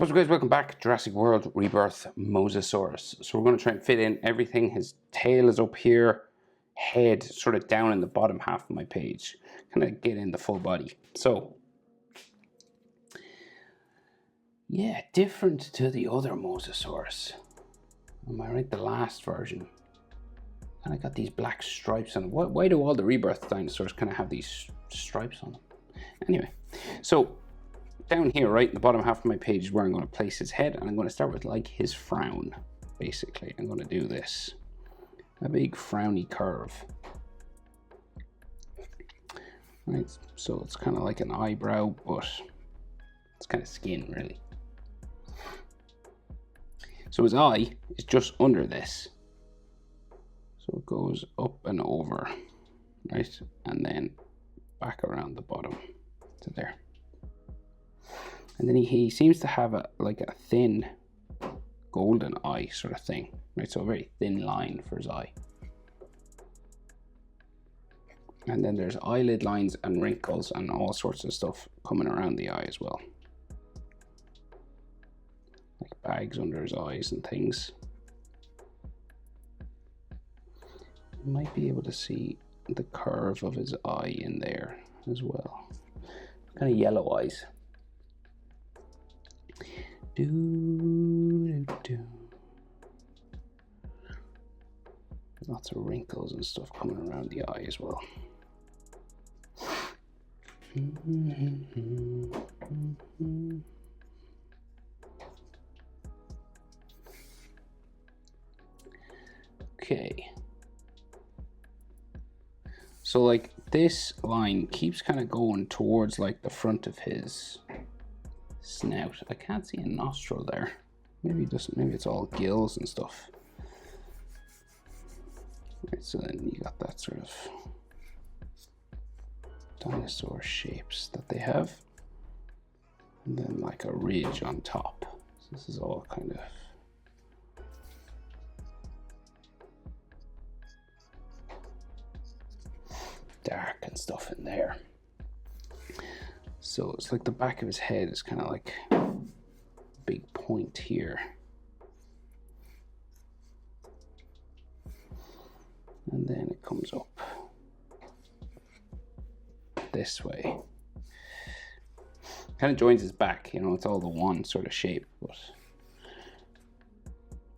What's up guys, welcome back. Jurassic World Rebirth Mosasaurus. So we're going to try and fit in everything. His tail is up here, head sort of down in the bottom half of my page. Kind of get in the full body. So, yeah, different to the other Mosasaurus. Am I right? The last version. Kind of got these black stripes on them. Why do all the Rebirth dinosaurs kind of have these stripes on them? Anyway, so down here, right in the bottom half of my page is where I'm going to place his head, and I'm going to start with like his frown. Basically, I'm going to do this, a big frowny curve. Right, so it's kind of like an eyebrow, but it's kind of skin really. So his eye is just under this, so it goes up and over, right, and then back around the bottom to there. And then he seems to have a thin golden eye sort of thing, right? So a very thin line for his eye. And then there's eyelid lines and wrinkles and all sorts of stuff coming around the eye as well. Like bags under his eyes and things. You might be able to see the curve of his eye in there as well. Kind of yellow eyes. Lots of wrinkles and stuff coming around the eye as well. Okay. So like this line keeps kind of going towards like the front of his snout. I can't see a nostril there. Maybe it's all gills and stuff. Right, so then you got that sort of dinosaur shapes that they have. And then like a ridge on top. So this is all kind of dark and stuff in there. So it's like the back of his head is kind of like a big point here. And then it comes up this way. Kind of joins his back, you know, it's all the one sort of shape, but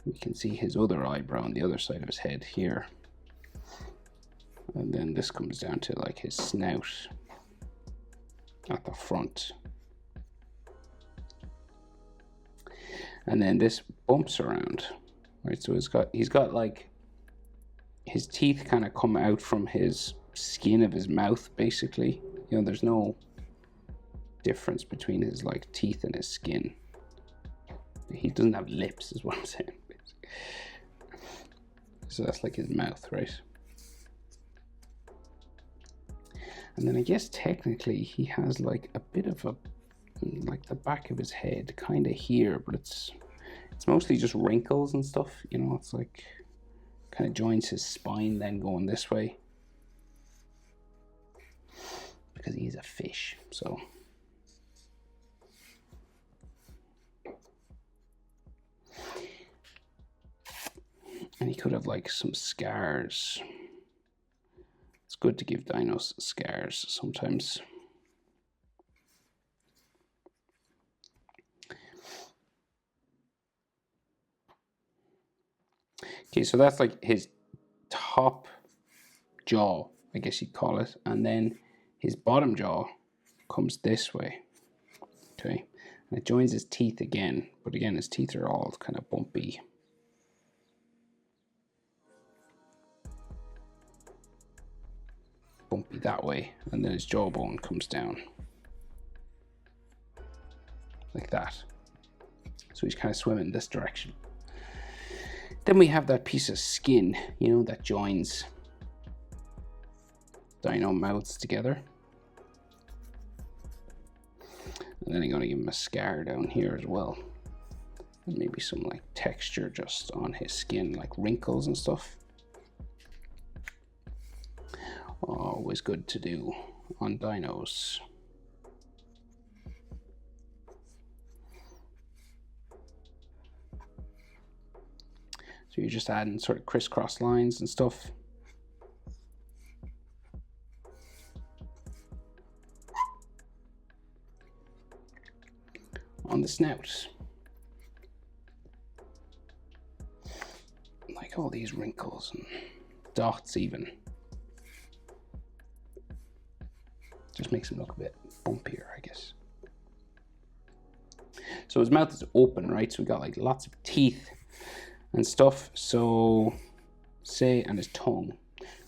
we can see his other eyebrow on the other side of his head here. And then this comes down to like his snout at the front, and then this bumps around, right? So he's got like his teeth kind of come out from his skin of his mouth, basically. You know, there's no difference between his like teeth and his skin. He doesn't have lips, is what I'm saying. So that's like his mouth, right? And then I guess technically he has like a bit of a, like the back of his head kind of here, but it's mostly just wrinkles and stuff, you know. It's like kind of joins his spine then going this way, because he's a fish, so. And he could have like some scars. It's good to give dinos scars sometimes. Okay, so that's like his top jaw, I guess you'd call it. And then his bottom jaw comes this way. Okay, and it joins his teeth again. But again, his teeth are all kind of bumpy. Bumpy that way, and then his jawbone comes down like that. So he's kind of swimming this direction. Then we have that piece of skin, you know, that joins dino mouths together. And then I'm going to give him a scar down here as well, and maybe some like texture just on his skin, like wrinkles and stuff. Always good to do on dinos. So you're just adding sort of crisscross lines and stuff. On the snout. Like all these wrinkles and dots even. Just makes him look a bit bumpier, I guess. So his mouth is open, right? So we got like lots of teeth and stuff. So and his tongue.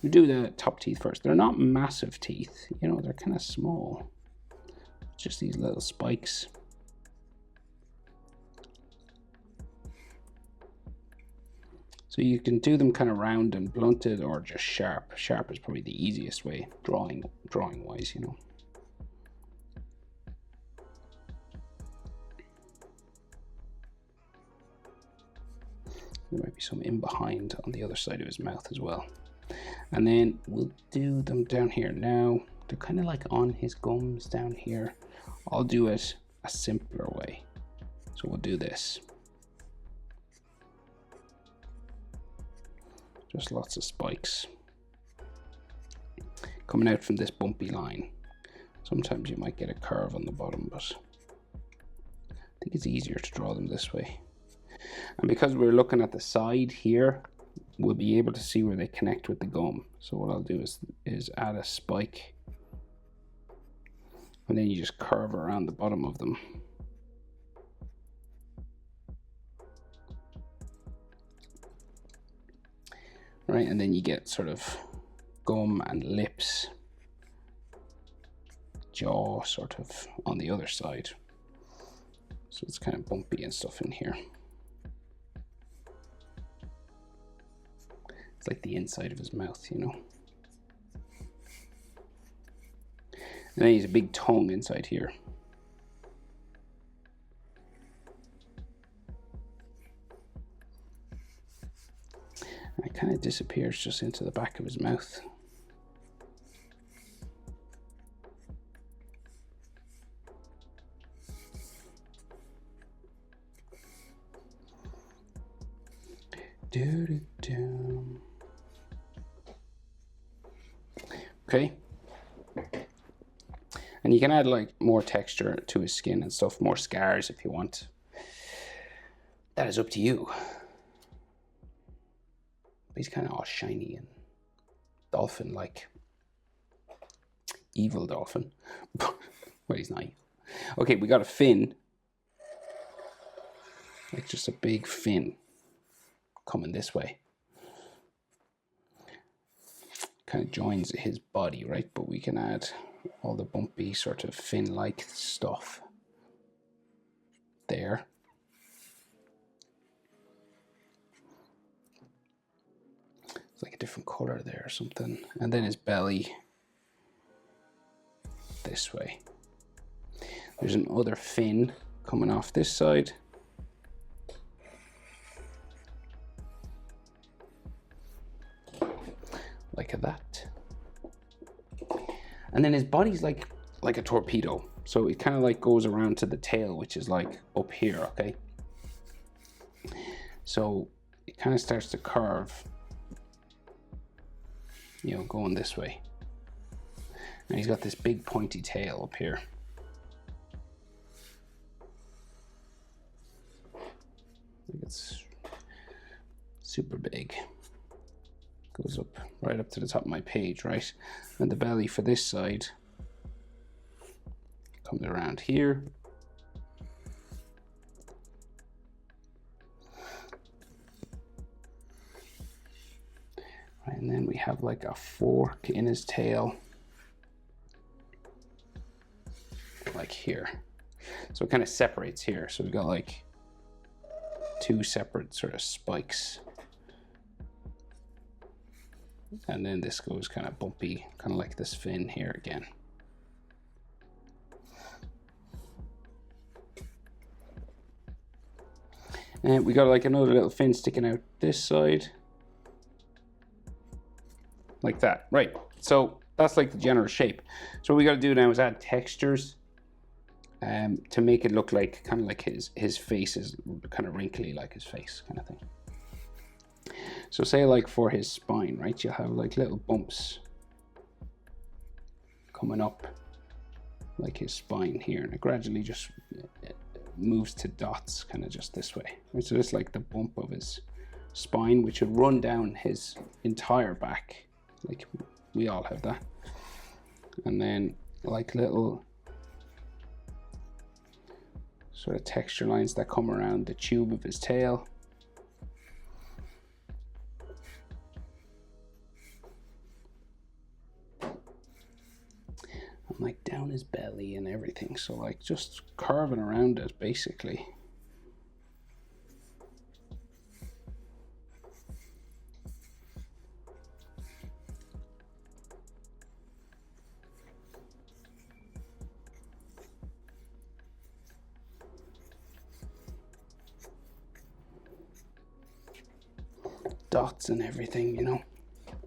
We do the top teeth first. They're not massive teeth, you know, they're kind of small. Just these little spikes. So you can do them kind of round and blunted or just sharp. Sharp is probably the easiest way, drawing wise, you know. There might be some in behind on the other side of his mouth as well. And then we'll do them down here. Now, they're kind of like on his gums down here. I'll do it a simpler way. So we'll do this. Just lots of spikes coming out from this bumpy line. Sometimes you might get a curve on the bottom, but I think it's easier to draw them this way. And because we're looking at the side here, we'll be able to see where they connect with the gum. So what I'll do is add a spike, and then you just curve around the bottom of them. Right, and then you get sort of gum and lips, jaw sort of on the other side. So it's kind of bumpy and stuff in here. It's like the inside of his mouth, you know. And then he's a big tongue inside here. And it kind of disappears just into the back of his mouth. Okay. And you can add like more texture to his skin and stuff, more scars if you want. That is up to you. But he's kind of all shiny and dolphin-like. Evil dolphin. Well, he's not evil. Okay, we got a fin. Like just a big fin coming this way. Kind of joins his body, right? But we can add all the bumpy sort of fin-like stuff there. It's like a different color there or something. And then his belly this way. There's another fin coming off this side. Like that. And then his body's like a torpedo. So it kind of like goes around to the tail, which is like up here, okay? So it kind of starts to curve, you know, going this way. And he's got this big pointy tail up here. Like it's super big. Goes up right up to the top of my page, right? And the belly for this side comes around here. Right, and then we have like a fork in his tail, like here. So it kind of separates here. So we got like two separate sort of spikes. And then this goes kind of bumpy, kind of like this fin here again. And we got like another little fin sticking out this side. Like that, right. So that's like the general shape. So what we got to do now is add textures to make it look like kind of like his face is kind of wrinkly like his face kind of thing. So say like for his spine, right, you'll have like little bumps coming up like his spine here, and it gradually just moves to dots kind of just this way. Right? So it's like the bump of his spine, which would run down his entire back, like we all have that. And then like little sort of texture lines that come around the tube of his tail. And like down his belly and everything. So like just curving around it basically. Dots and everything, you know.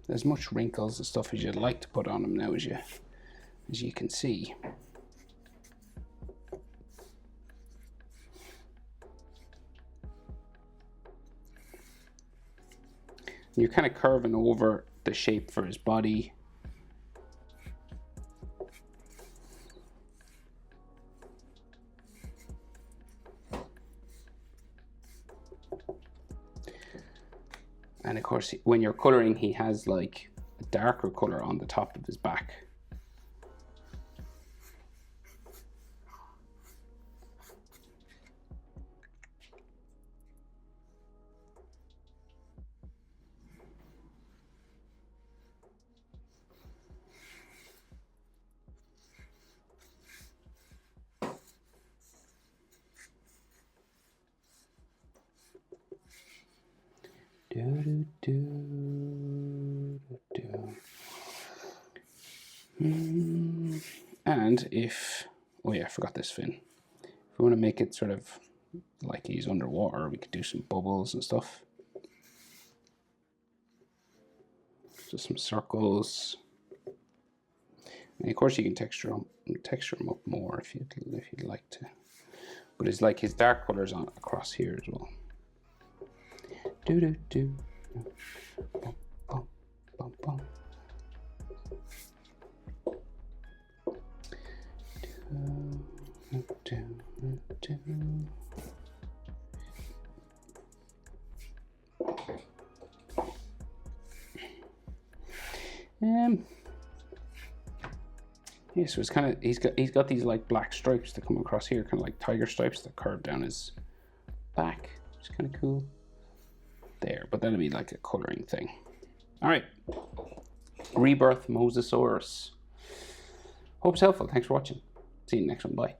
As much wrinkles and stuff as you'd like to put on him now, as you can see. You're kind of curving over the shape for his body. And of course, when you're coloring, he has like a darker color on the top of his back. And if, oh yeah, I forgot this fin. If we want to make it sort of like he's underwater, we could do some bubbles and stuff. Just some circles. And of course you can texture them up more if you'd like to. But it's like his dark colors on across here as well. Bum, bum, bum, bum. Yeah, so it's kind of he's got these like black stripes that come across here, kind of like tiger stripes that curve down his back. It's kind of cool there, but that'll be like a coloring thing. All right, Rebirth Mosasaurus. Hope it's helpful. Thanks for watching. See you in the next one. Bye.